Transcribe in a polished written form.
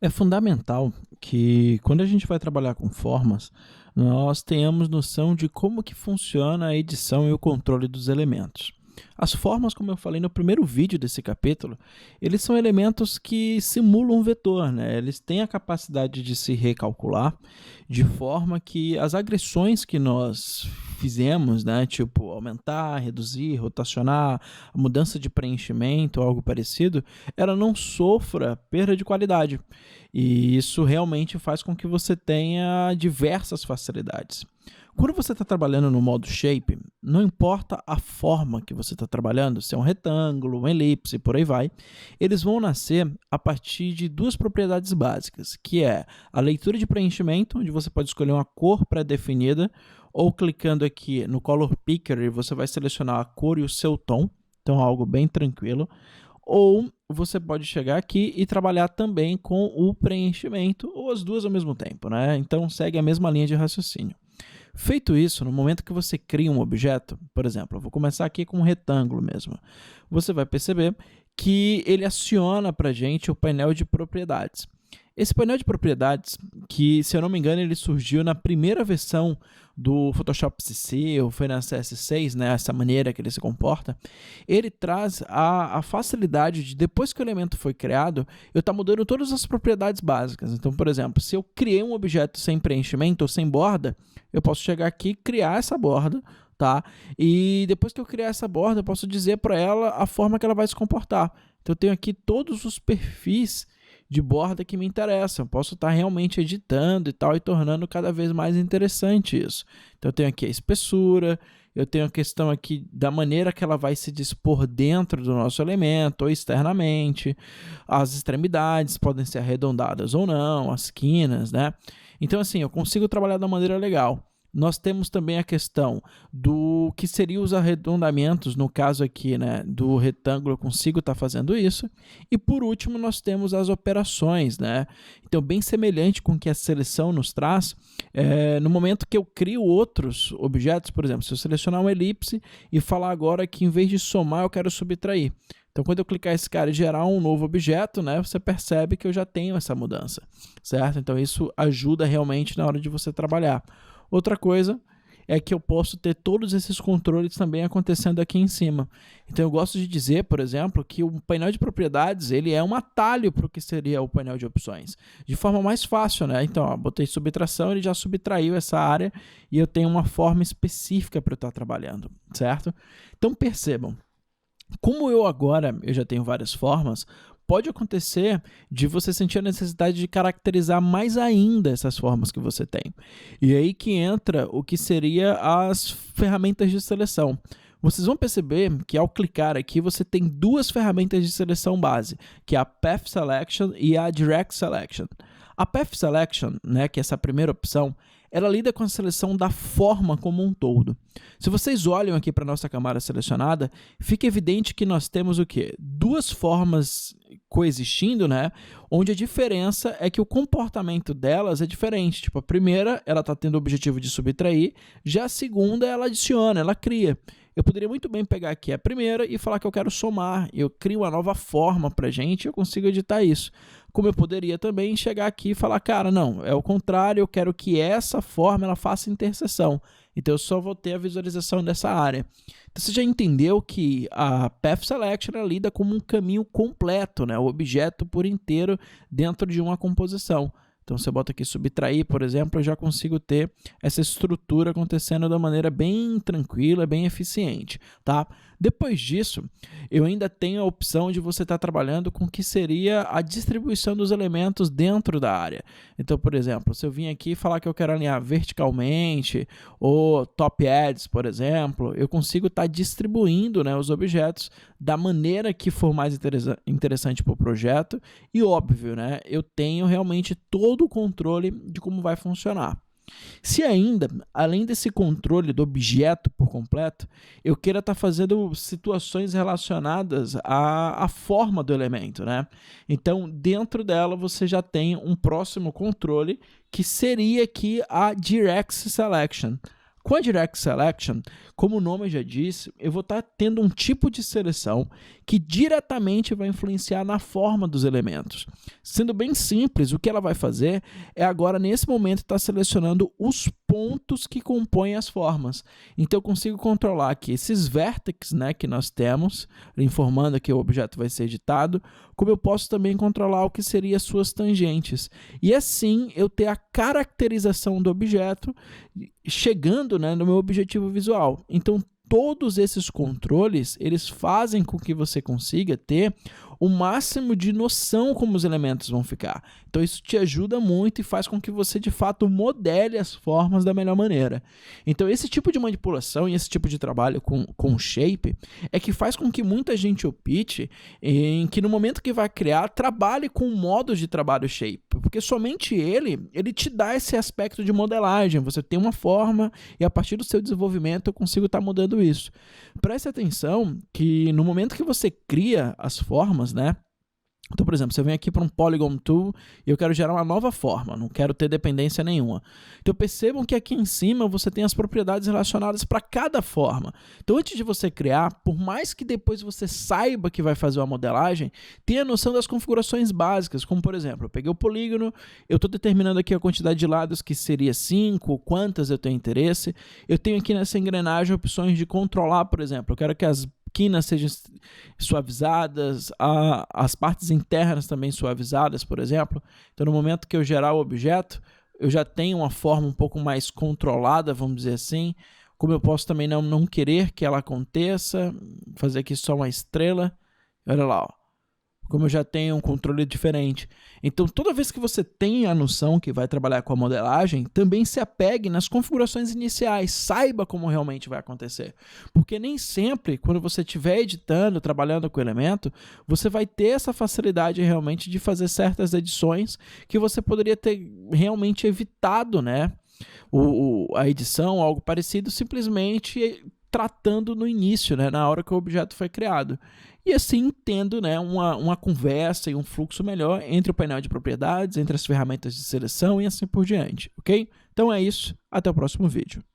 É fundamental que quando a gente vai trabalhar com formas, nós tenhamos noção de como que funciona a edição e o controle dos elementos. As formas, como eu falei no primeiro vídeo desse capítulo, eles são elementos que simulam um vetor, né? Eles têm a capacidade de se recalcular de forma que as agressões que nós fizemos, né, tipo aumentar, reduzir, rotacionar, a mudança de preenchimento ou algo parecido, ela não sofra perda de qualidade. E isso realmente faz com que você tenha diversas facilidades. Quando você está trabalhando no modo Shape, não importa a forma que você está trabalhando, se é um retângulo, uma elipse, por aí vai, eles vão nascer a partir de duas propriedades básicas, que é a leitura de preenchimento, onde você pode escolher uma cor pré-definida, ou clicando aqui no Color Picker, você vai selecionar a cor e o seu tom, então algo bem tranquilo. Ou você pode chegar aqui e trabalhar também com o preenchimento, ou as duas ao mesmo tempo, né? Então segue a mesma linha de raciocínio. Feito isso, no momento que você cria um objeto, por exemplo, eu vou começar aqui com um retângulo mesmo, você vai perceber que ele aciona para a gente o painel de propriedades. Esse painel de propriedades, que se eu não me engano ele surgiu na primeira versão do Photoshop CC, ou foi na CS6, né, essa maneira que ele se comporta, ele traz a facilidade de, depois que o elemento foi criado, eu estar mudando todas as propriedades básicas. Então, por exemplo, se eu criei um objeto sem preenchimento ou sem borda, eu posso chegar aqui e criar essa borda, tá? E depois que eu criar essa borda, eu posso dizer para ela a forma que ela vai se comportar. Então, eu tenho aqui todos os perfis de borda que me interessam. Eu posso estar realmente editando e tal, e tornando cada vez mais interessante isso. Então, eu tenho aqui a espessura, eu tenho a questão aqui da maneira que ela vai se dispor dentro do nosso elemento ou externamente. As extremidades podem ser arredondadas ou não, as quinas, né? Então, assim, eu consigo trabalhar da maneira legal. Nós temos também a questão do que seriam os arredondamentos, no caso aqui, né, do retângulo, eu consigo estar fazendo isso. E por último, nós temos as operações, né? Então, bem semelhante com o que a seleção nos traz, no momento que eu crio outros objetos, por exemplo, se eu selecionar uma elipse e falar agora que em vez de somar, eu quero subtrair. Então, quando eu clicar esse cara e gerar um novo objeto, né, você percebe que eu já tenho essa mudança, certo? Então, isso ajuda realmente na hora de você trabalhar. Outra coisa é que eu posso ter todos esses controles também acontecendo aqui em cima. Então, eu gosto de dizer, por exemplo, que o painel de propriedades ele é um atalho para o que seria o painel de opções, de forma mais fácil, né? Então, ó, botei subtração, ele já subtraiu essa área e eu tenho uma forma específica para eu estar trabalhando, certo? Então, percebam, como eu já tenho várias formas, pode acontecer de você sentir a necessidade de caracterizar mais ainda essas formas que você tem. E aí que entra o que seria as ferramentas de seleção. Vocês vão perceber que ao clicar aqui você tem duas ferramentas de seleção base, que é a Path Selection e a Direct Selection. A Path Selection, né, que é essa primeira opção, ela lida com a seleção da forma como um todo. Se vocês olham aqui para a nossa camada selecionada, fica evidente que nós temos o quê? Duas formas coexistindo, né? Onde a diferença é que o comportamento delas é diferente. Tipo, a primeira, ela está tendo o objetivo de subtrair, já a segunda, ela adiciona, ela cria. Eu poderia muito bem pegar aqui a primeira e falar que eu quero somar. Eu crio uma nova forma para a gente e eu consigo editar isso. Como eu poderia também chegar aqui e falar, cara, não, é o contrário, eu quero que essa forma ela faça interseção. Então, eu só vou ter a visualização dessa área. Então, você já entendeu que a Path Selection ela lida como um caminho completo, né? O objeto por inteiro dentro de uma composição. Então, se eu boto aqui subtrair, por exemplo, eu já consigo ter essa estrutura acontecendo da maneira bem tranquila, bem eficiente, tá? Depois disso, eu ainda tenho a opção de você estar trabalhando com o que seria a distribuição dos elementos dentro da área. Então, por exemplo, se eu vim aqui e falar que eu quero alinhar verticalmente ou top edges, por exemplo, eu consigo estar distribuindo, né, os objetos da maneira que for mais interessante para o projeto e, óbvio, né, eu tenho realmente todo o controle de como vai funcionar. Se ainda, além desse controle do objeto por completo, eu queira estar fazendo situações relacionadas à forma do elemento, né? Então, dentro dela, você já tem um próximo controle, que seria aqui a Direct Selection. Com a Direct Selection, como o nome já diz, eu vou estar tendo um tipo de seleção que diretamente vai influenciar na forma dos elementos. Sendo bem simples, o que ela vai fazer é agora, nesse momento, estar selecionando os pontos que compõem as formas. Então, eu consigo controlar aqui esses vértices, né, que nós temos, informando que o objeto vai ser editado, como eu posso também controlar o que seria as suas tangentes. E assim, eu ter a caracterização do objeto chegando, né, no meu objetivo visual. Então, todos esses controles, eles fazem com que você consiga ter o máximo de noção como os elementos vão ficar. Então, isso te ajuda muito e faz com que você, de fato, modele as formas da melhor maneira. Então, esse tipo de manipulação e esse tipo de trabalho com shape é que faz com que muita gente opte em que, no momento que vai criar, trabalhe com modos de trabalho shape, porque somente ele te dá esse aspecto de modelagem. Você tem uma forma e, a partir do seu desenvolvimento, eu consigo estar mudando isso. Preste atenção que, no momento que você cria as formas, né? Então, por exemplo, você vem aqui para um Polygon Tool e eu quero gerar uma nova forma, não quero ter dependência nenhuma. Então, percebam que aqui em cima você tem as propriedades relacionadas para cada forma. Então, antes de você criar, por mais que depois você saiba que vai fazer uma modelagem, tenha noção das configurações básicas, como, por exemplo, eu peguei o polígono, eu estou determinando aqui a quantidade de lados, que seria 5, quantas eu tenho interesse. Eu tenho aqui nessa engrenagem opções de controlar, por exemplo, eu quero que as quinas sejam suavizadas, as partes internas também suavizadas, por exemplo. Então, no momento que eu gerar o objeto, eu já tenho uma forma um pouco mais controlada, vamos dizer assim. Como eu posso também não querer que ela aconteça, fazer aqui só uma estrela. Olha lá, ó. Como eu já tenho um controle diferente. Então, toda vez que você tem a noção que vai trabalhar com a modelagem, também se apegue nas configurações iniciais, saiba como realmente vai acontecer. Porque nem sempre, quando você estiver editando, trabalhando com o elemento, você vai ter essa facilidade realmente de fazer certas edições que você poderia ter realmente evitado, né? A edição, algo parecido, simplesmente tratando no início, né, na hora que o objeto foi criado. E assim tendo, né, uma conversa e um fluxo melhor entre o painel de propriedades, entre as ferramentas de seleção e assim por diante, ok? Então é isso, até o próximo vídeo.